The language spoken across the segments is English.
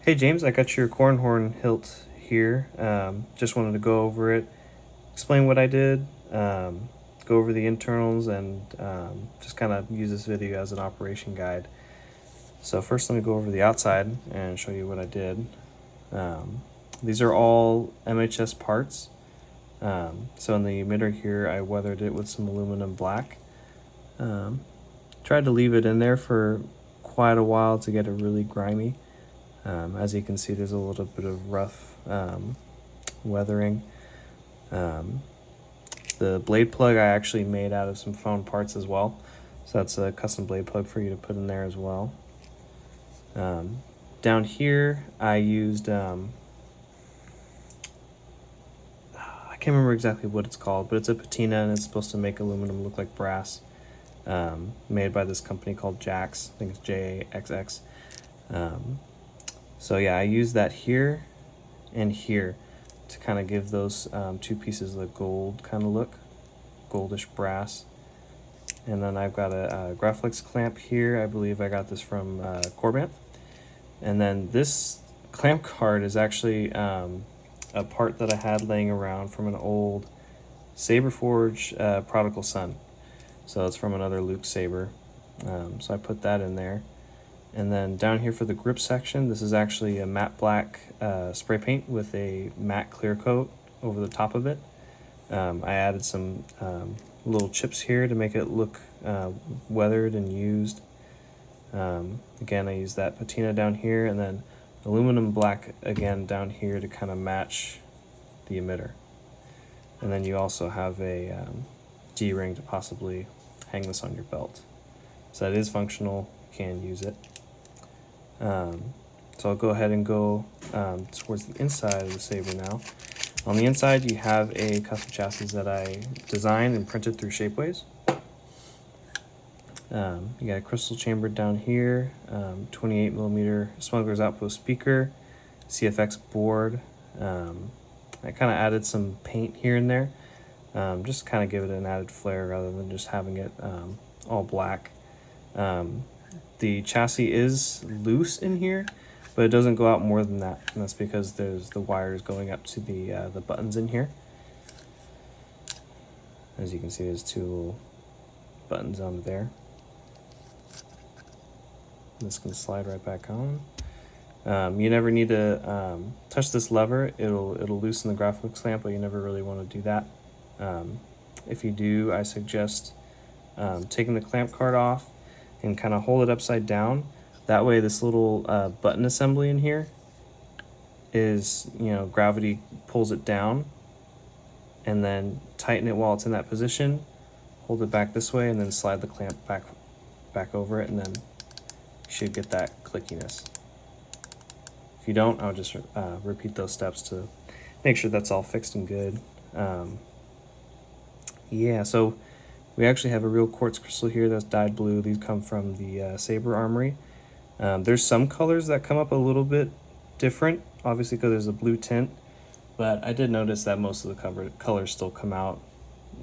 Hey James, I got your Corran horn hilt here. Just wanted to go over it, explain what I did, go over the internals, and just kind of use this video as an operation guide. So first let me go over the outside and show you what I did. These are all MHS parts. So in the emitter here, I weathered it with some aluminum black. Tried to leave it in there for quite a while to get it really grimy. As you can see, there's a little bit of rough weathering. The blade plug I actually made out of some foam parts as well. So that's a custom blade plug for you to put in there as well. Down here I used, I can't remember exactly what it's called, but it's a patina and it's supposed to make aluminum look like brass. Made by this company called Jax, I think it's JAXX. So yeah, I used that here and here to kind of give those two pieces a gold kind of look, goldish brass. And then I've got a Graflex clamp here. I believe I got this from Corran. And then this clamp card is actually a part that I had laying around from an old Saberforge Prodigal Son. So it's from another Luke saber. So I put that in there. And then down here for the grip section, this is actually a matte black spray paint with a matte clear coat over the top of it. I added some little chips here to make it look weathered and used. Again, I used that patina down here, and then aluminum black again down here to kind of match the emitter. And then you also have a D-ring to possibly hang this on your belt. So that is functional, you can use it. So I'll go ahead and go towards the inside of the saber now. On the inside you have a custom chassis that I designed and printed through Shapeways. You got a crystal chamber down here, 28mm Smuggler's Outpost speaker, CFX board. I kind of added some paint here and there, just kind of give it an added flair rather than just having it all black. The chassis is loose in here, but it doesn't go out more than that, and that's because there's the wires going up to the buttons in here. As you can see, there's two little buttons on there. This can slide right back on. You never need to touch this lever. It'll loosen the Graflex clamp, but you never really want to do that. If you do, I suggest taking the clamp card off and kind of hold it upside down. That way this little button assembly in here is, gravity pulls it down, and then tighten it while it's in that position, hold it back this way, and then slide the clamp back over it, and then you should get that clickiness. If you don't, I'll just repeat those steps to make sure that's all fixed and good. Yeah, so we actually have a real quartz crystal here that's dyed blue. These come from the Saber Armory. There's some colors that come up a little bit different, obviously because there's a blue tint, but I did notice that most of the colors still come out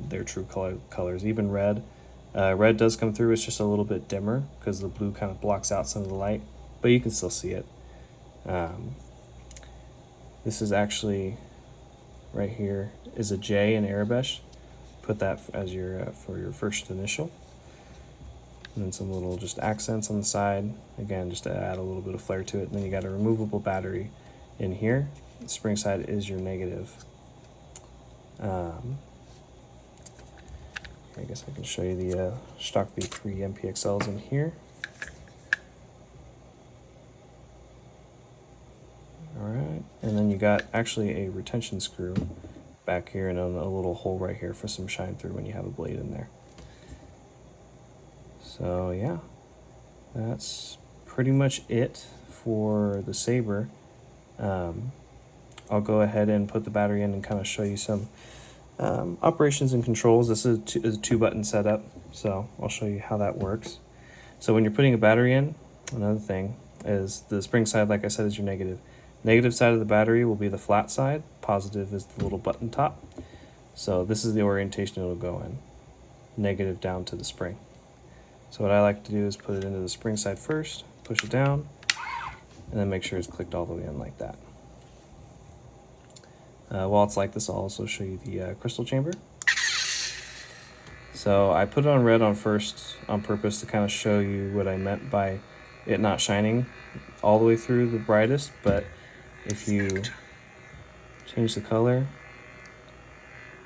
their true colors, even red. Red does come through, it's just a little bit dimmer because the blue kind of blocks out some of the light, but you can still see it. This is actually, right here, is a J in Arabesh. Put that as your for your first initial, and then some little just accents on the side, again just to add a little bit of flair to it. And then you got a removable battery in here. The spring side is your negative. I guess I can show you the stock V3 MPXLs in here. Alright, and then you got actually a retention screw back here and a little hole right here for some shine through when you have a blade in there. So yeah, that's pretty much it for the saber. I'll go ahead and put the battery in and kind of show you some operations and controls. This is a 2-button setup, so I'll show you how that works. So when you're putting a battery in, another thing is the spring side, like I said, is your negative. Negative side of the battery will be the flat side. Positive is the little button top. So this is the orientation it'll go in. Negative down to the spring. So what I like to do is put it into the spring side first, push it down, and then make sure it's clicked all the way in like that. While it's like this, I'll also show you the crystal chamber. So I put it on red on first on purpose to kind of show you what I meant by it not shining all the way through the brightest, but if you change the color,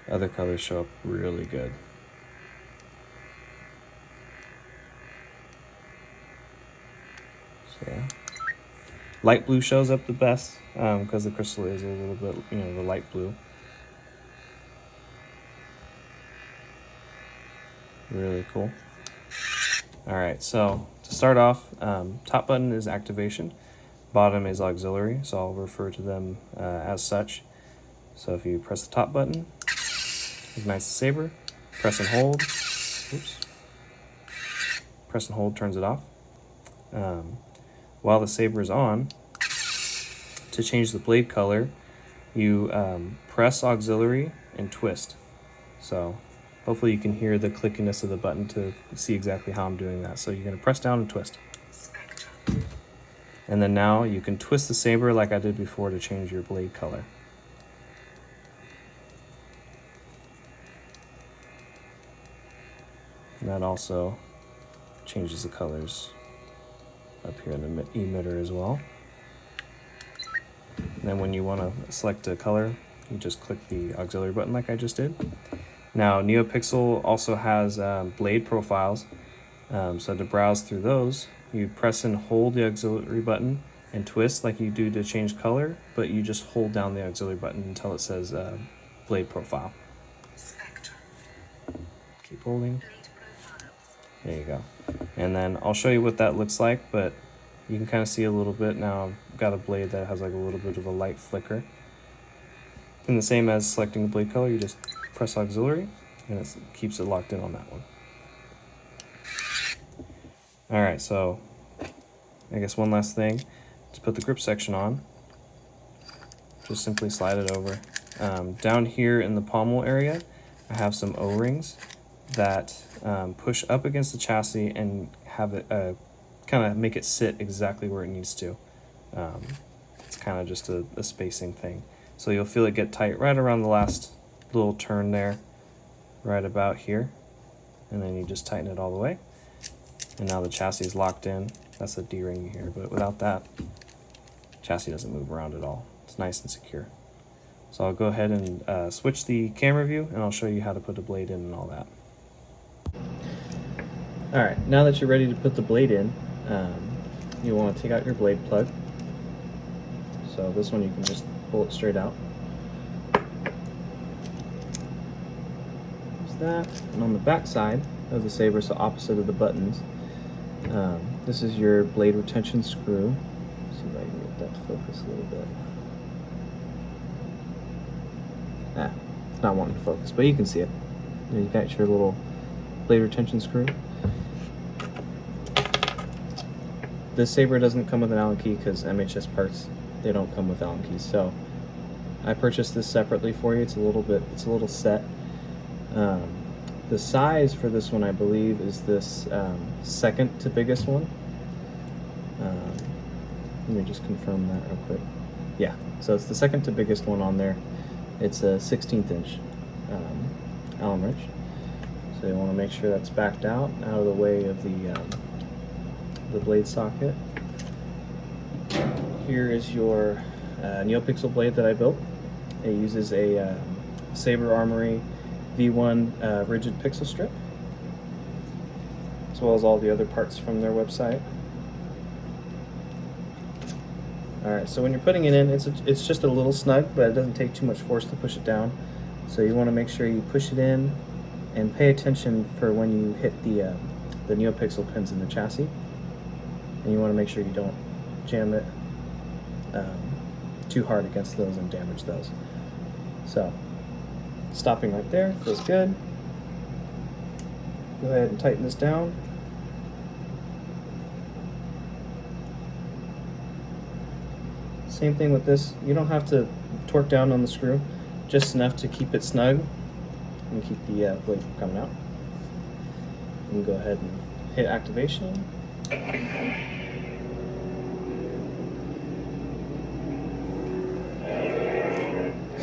other colors show up really good. So yeah. Light blue shows up the best because the crystal is a little bit, you know, the light blue. Really cool. All right, so to start off, top button is activation, bottom is auxiliary, so I'll refer to them as such. So if you press the top button, ignites the saber, press and hold, oops, press and hold turns it off. While the saber is on, to change the blade color, you press auxiliary and twist. So hopefully you can hear the clickiness of the button to see exactly how I'm doing that. So you're going to press down and twist. And then now you can twist the saber like I did before to change your blade color. And that also changes the colors up here in the emitter as well. And then when you want to select a color, you just click the auxiliary button like I just did. Now Neopixel also has blade profiles, so to browse through those, you press and hold the auxiliary button and twist like you do to change color, but you just hold down the auxiliary button until it says blade profile. Keep holding. There you go. And then I'll show you what that looks like, but you can kind of see a little bit now. I've got a blade that has like a little bit of a light flicker. And the same as selecting the blade color, you just press auxiliary and it keeps it locked in on that one. All right, so I guess one last thing, to put the grip section on, just simply slide it over. Down here in the pommel area, I have some O-rings that push up against the chassis and have it kind of make it sit exactly where it needs to. It's kind of just a spacing thing. So you'll feel it get tight right around the last little turn there, right about here. And then you just tighten it all the way. And now the chassis is locked in. That's a D-ring you hear, but without that, chassis doesn't move around at all. It's nice and secure. So I'll go ahead and switch the camera view and I'll show you how to put a blade in and all that. All right, now that you're ready to put the blade in, you want to take out your blade plug. So this one you can just pull it straight out. There's that. And on the back side of the saber, so opposite of the buttons, this is your blade retention screw. Let's see if I can get that to focus a little bit. It's not wanting to focus, but you can see it. You got your little blade retention screw. This saber doesn't come with an Allen key because MHS parts, they don't come with Allen keys. So I purchased this separately for you. It's a little set. The size for this one, I believe, is this second to biggest one. Let me just confirm that real quick. Yeah, so it's the second to biggest one on there. It's a 16th inch Allen wrench. So you want to make sure that's backed out of the way of the blade socket. Here is your Neopixel blade that I built. It uses a Saber Armory V1 rigid pixel strip, as well as all the other parts from their website. Alright, so when you're putting it in, it's just a little snug, but it doesn't take too much force to push it down. So you want to make sure you push it in and pay attention for when you hit the Neopixel pins in the chassis. And you want to make sure you don't jam it too hard against those and damage those. So, stopping right there, feels good. Go ahead and tighten this down. Same thing with this. You don't have to torque down on the screw, just enough to keep it snug and keep the blade from coming out. You can go ahead and hit activation.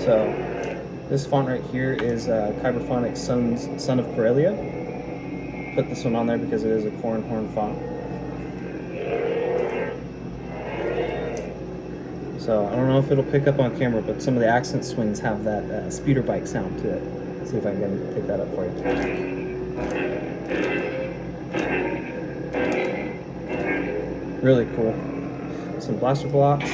So this font right here is Kyberphonic Son of Corellia. Put this one on there because it is a Corran horn font. So I don't know if it'll pick up on camera, but some of the accent swings have that speeder bike sound to it. Let's see if I can pick that up for you. Really cool. Some blaster blocks.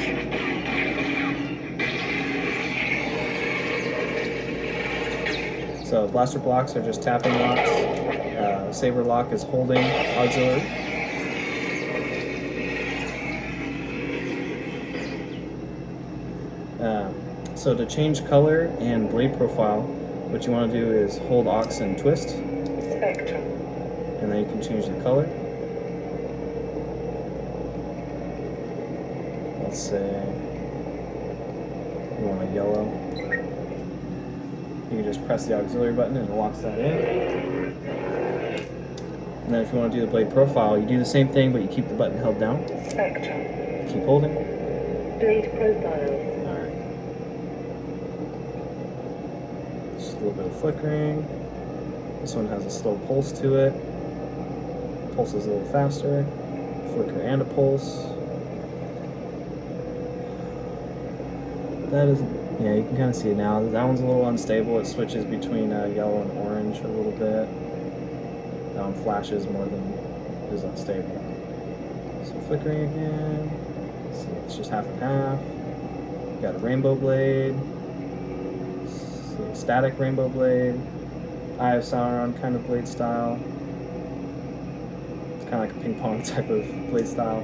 So blaster blocks are just tapping locks. Saber lock is holding auxiliary. So to change color and blade profile, what you want to do is hold aux and twist. Spectrum. And then you can change the color. Let's say you want a yellow. You can just press the auxiliary button and it locks that in. And then if you want to do the blade profile, you do the same thing, but you keep the button held down. Spectrum. Keep holding. Blade profile. Alright. Just a little bit of flickering. This one has a slow pulse to it. Pulse is a little faster. Flicker and a pulse. That is, yeah, you can kind of see it now. That one's a little unstable. It switches between yellow and orange a little bit. That one flashes more than is unstable. So flickering again. Let's see, it's just half and half. Got a rainbow blade. See, a static rainbow blade. Eye of Sauron kind of blade style. It's kind of like a ping pong type of blade style.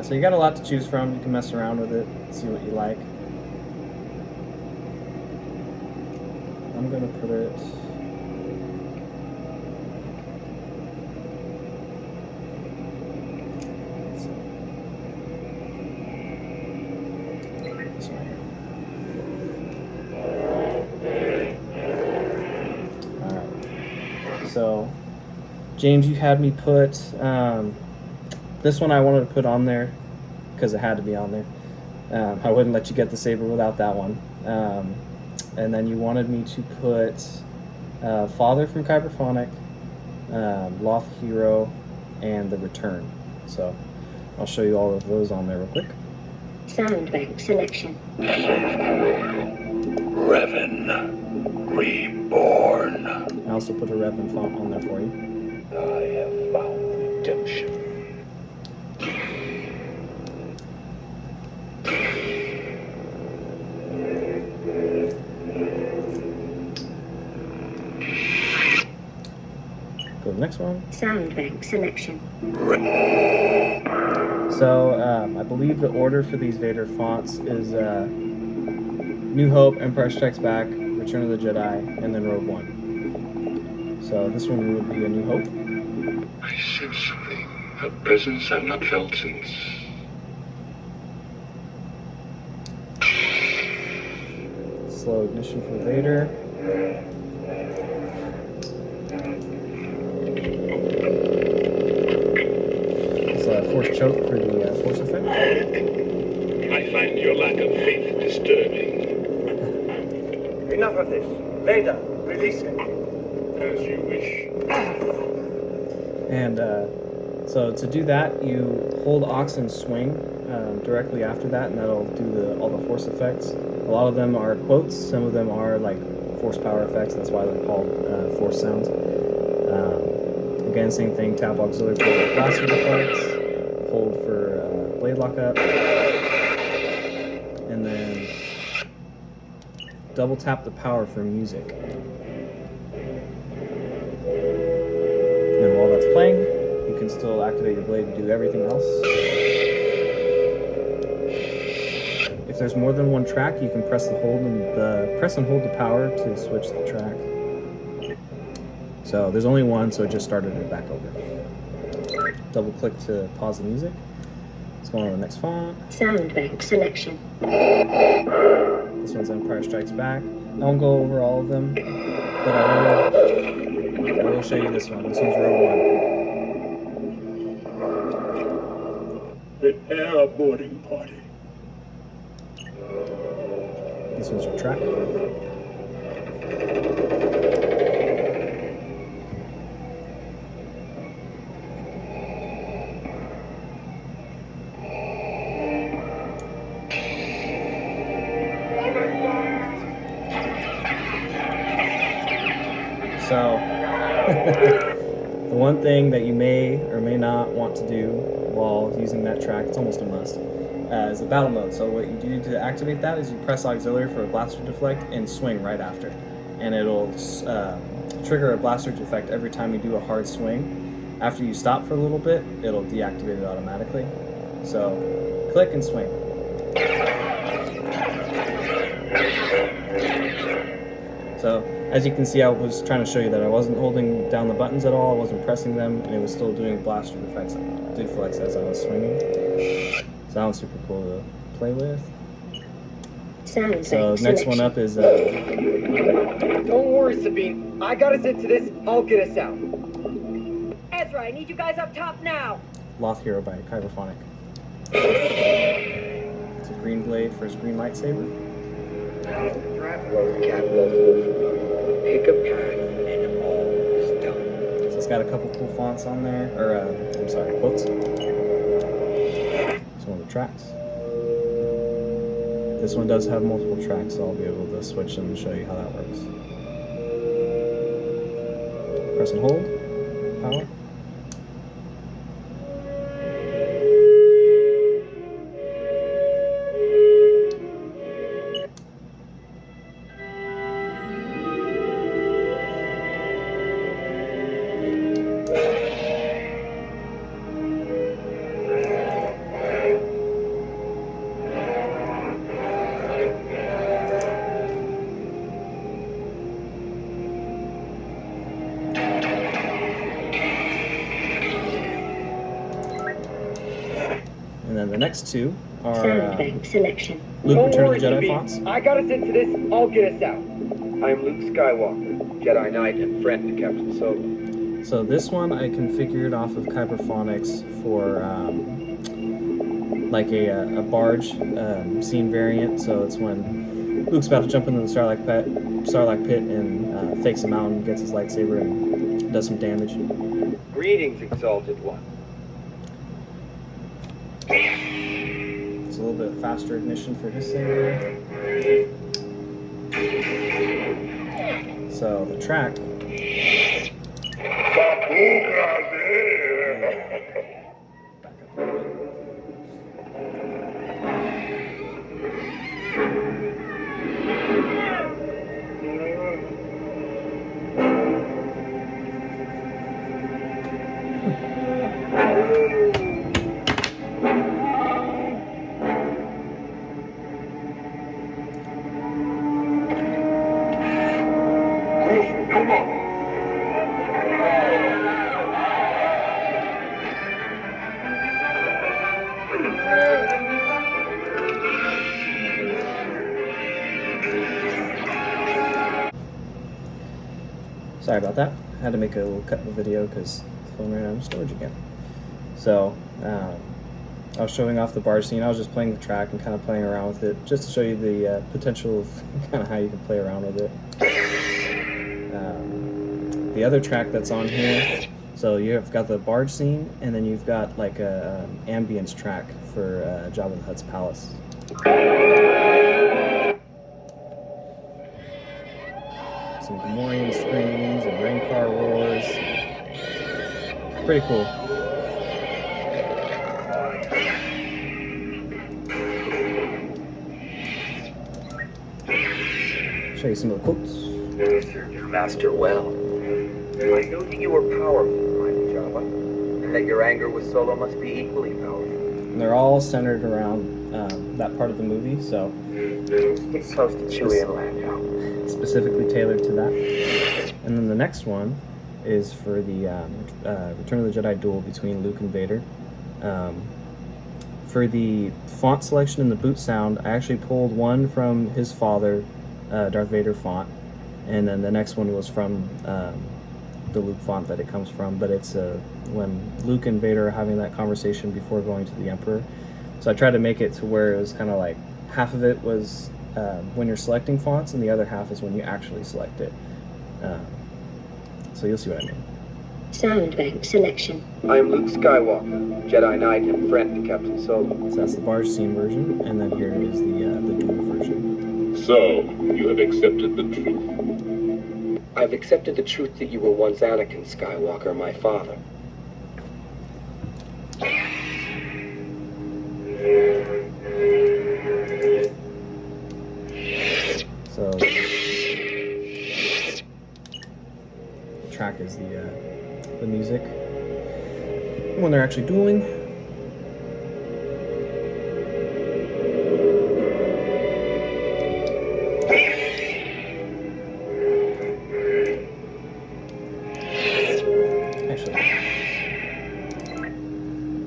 So you got a lot to choose from. You can mess around with it, see what you like. I'm gonna put it. Let's see. This one here. All right. So, James, you had me put. This one I wanted to put on there because it had to be on there. I wouldn't let you get the saber without that one. And then you wanted me to put Father from Kyberphonic, Loth Hero, and The Return. So I'll show you all of those on there real quick. Sound bank selection. Revan Reborn. I also put a Revan font on there for you. I have found redemption. Go to the next one. Sound bank selection. So I believe the order for these Vader fonts is New Hope, Empire Strikes Back, Return of the Jedi, and then Rogue One. So this one would be a New Hope. I sense something, a presence I've not felt since. Slow ignition for Vader. It's a force choke for the force effect. I find your lack of faith disturbing. Enough of this. Vader, release him. As you wish. And so to do that, you hold aux and swing directly after that, and that'll do all the force effects. A lot of them are quotes, some of them are like force power effects, that's why they're called force sounds. Again, same thing, tap auxiliary for blaster effects, hold for blade lockup, and then double tap the power for music. And while that's playing, you can still activate your blade and do everything else. If there's more than one track, you can press and hold the power to switch the track. So there's only one, so it just started it back over. Double click to pause the music. Let's go on to the next font. Sound bank selection. This one's Empire Strikes Back. I won't go over all of them, but I will show you this one. This one's Rogue One. Prepare a boarding party. This one's your track. So, the one thing that you may or may not want to do while using that track, it's almost a must, is the battle mode. So what you do to activate that is you press auxiliary for a blaster deflect and swing right after. And it'll trigger a blaster deflect every time you do a hard swing. After you stop for a little bit, it'll deactivate it automatically. So click and swing. So as you can see, I was trying to show you that I wasn't holding down the buttons at all, I wasn't pressing them, and it was still doing blaster deflects as I was swinging. Sounds super cool to play with. Sound So bank next one selection. up is Don't worry, Sabine. I got us into this. I'll get us out. Ezra, I need you guys up top now. Loth Hero by Kyberphonic. It's a green blade for his green lightsaber. Trap road cat wolf. Pick a path and all is done. So it's got a couple cool fonts on there, or I'm sorry, quotes. It's one of the tracks. This one does have multiple tracks, so I'll be able to switch them and show you how that works. Press and hold, power. And then the next two are Sound bank selection. Luke Don't Return of worry, the Jedi Sabine. fonts. I got us into this. I'll get us out. I'm Luke Skywalker, Jedi Knight and friend to Captain Solo. So this one I configured off of Kyberphonics for like a barge scene variant. So it's when Luke's about to jump into the Sarlacc pit and fakes him out and gets his lightsaber and does some damage. Greetings, Exalted One. It's a little bit faster ignition for his saber. So the track. Back up a little bit. Come on. Sorry about that. I had to make a little cut in the video because the phone ran out of storage again. So, I was showing off the barge scene. I was just playing the track and kind of playing around with it, just to show you the potential of kind of how you can play around with it. The other track that's on here, so you've got the barge scene, and then you've got like a ambience track for Jabba the Hutt's palace. Some Gamorrean screams and Rancor roars. It's pretty cool. Show you some of the quotes. You served your master well. I knew that you were powerful, mighty Jabba, and that your anger with Solo must be equally powerful. And they're all centered around that part of the movie, so Get close to Chewie and Lando. specifically tailored to that. And then the next one is for the Return of the Jedi duel between Luke and Vader. For the font selection and the boot sound, I actually pulled one from his father, Darth Vader font, and then the next one was from the Luke font that it comes from, but it's when Luke and Vader are having that conversation before going to the Emperor. So I tried to make it to where it was kind of like half of it was when you're selecting fonts, and the other half is when you actually select it. So you'll see what I mean. Sound bank selection. I am Luke Skywalker, Jedi Knight and friend to Captain Solo. So that's the barge scene version, and then here is the dual version. So, you have accepted the truth. I've accepted the truth that you were once Anakin Skywalker, my father. So the track is the music when they're actually dueling. Actually,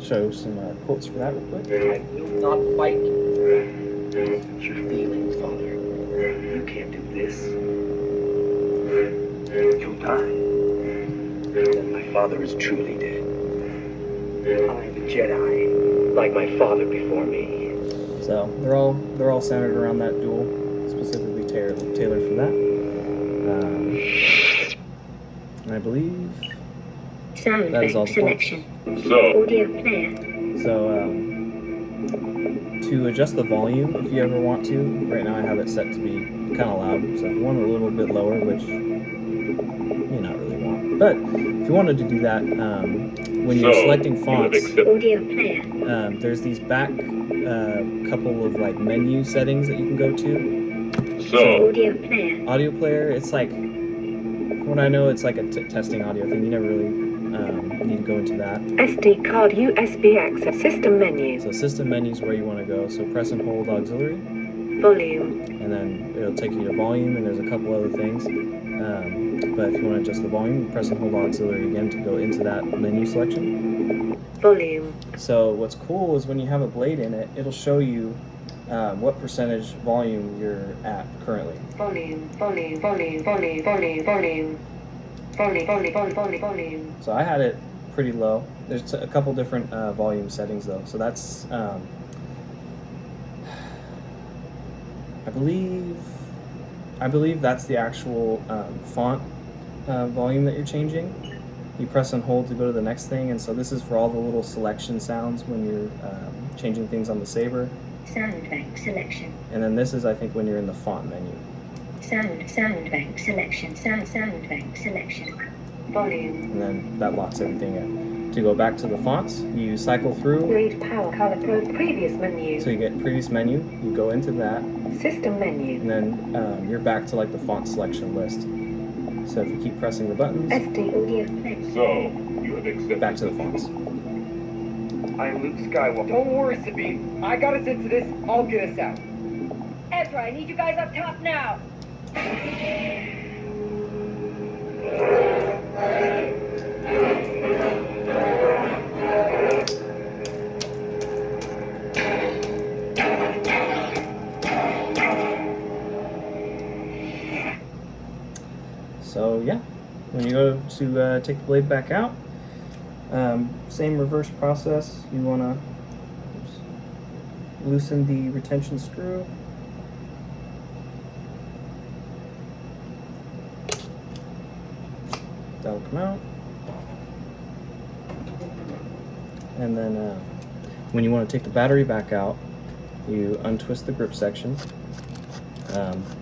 show some quotes for that real quick. I will not fight your feelings, Father. You can't do this. You'll die. Then my father is truly dead. I'm a Jedi, like my father before me. So they're all centered around that duel, specifically tailored for that. And I believe Sound that is all bank the fonts. selection. So, Audio player. So to adjust the volume, if you ever want to, right now I have it set to be kind of loud. So if you want it a little bit lower, which you may not really want, but if you wanted to do that, when you're selecting fonts, Audio player. there's these back couple of like menu settings that you can go to. so, Audio player. Audio player, it's like, from what I know, it's like a testing audio thing. You never really need to go into that. SD card USB access system menu. So system menu is where you want to go. So press and hold auxiliary, Volume. and then it'll take you to volume, and there's a couple other things. But if you want to adjust the volume, press and hold auxiliary again to go into that menu selection. Volume. So what's cool is when you have a blade in it, it'll show you what percentage volume you're at currently. Volume. Volume. Volume. Volume. Volume. Volume. Volume. Volume. Volume. Volume. Volume. So I had it pretty low. There's a couple different volume settings though. So that's, I believe that's the actual font volume that you're changing. You press and hold to go to the next thing, and so this is for all the little selection sounds when you're changing things on the saber. Sound bank selection. And then this is, I think, when you're in the font menu. Sound bank selection. Sound bank selection. Volume. And then that locks everything in. To go back to the fonts, you cycle through. Read power color code previous menu. So you get previous menu, you go into that, System menu. and then you're back to like the font selection list. So if you keep pressing the buttons, SD. Audio player. so, you have accepted back to the fonts. I am Luke Skywalker. Don't worry, Sabine. I got us into this. I'll get us out. Ezra, I need you guys up top now. So yeah, when you go to take the blade back out, same reverse process. You want to loosen the retention screw. That'll come out. And then when you want to take the battery back out, you untwist the grip section.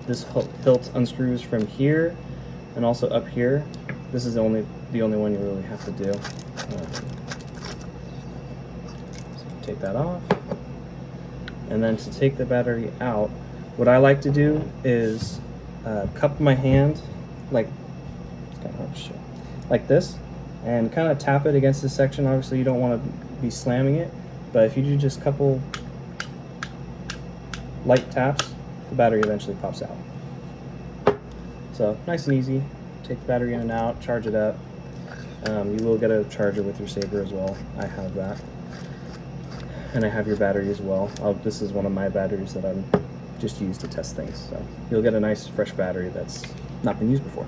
This hilt unscrews from here and also up here. This is the only one you really have to do. So take that off. And then to take the battery out, what I like to do is cup my hand like, it's kind of hard to show, like this, and kind of tap it against this section. Obviously you don't want to be slamming it, but if you do just a couple light taps, the battery eventually pops out. So nice and easy. Take the battery in and out, charge it up. You will get a charger with your saber as well. I have that. And I have your battery as well. This is one of my batteries that I'm just used to test things. So you'll get a nice fresh battery that's not been used before.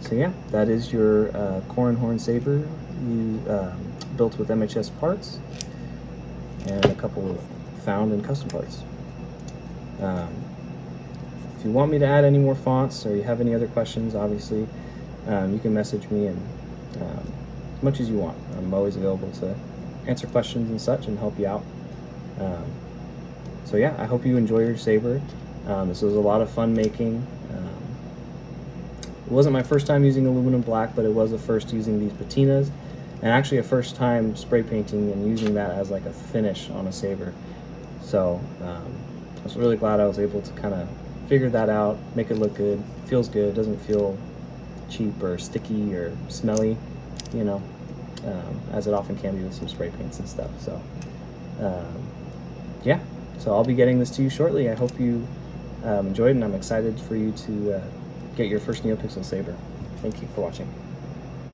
So yeah, that is your Corran horn saber, built with MHS parts and a couple of found in custom parts. If you want me to add any more fonts or you have any other questions, obviously, you can message me and as much as you want. I'm always available to answer questions and such and help you out. So yeah, I hope you enjoy your saber. This was a lot of fun making. It wasn't my first time using aluminum black, but it was the first using these patinas, and actually a first time spray painting and using that as like a finish on a saber. So I was really glad I was able to kind of figure that out, make it look good, feels good, doesn't feel cheap or sticky or smelly, you know, as it often can be with some spray paints and stuff. So yeah, so I'll be getting this to you shortly. I hope you enjoyed, and I'm excited for you to get your first Neopixel saber. Thank you for watching.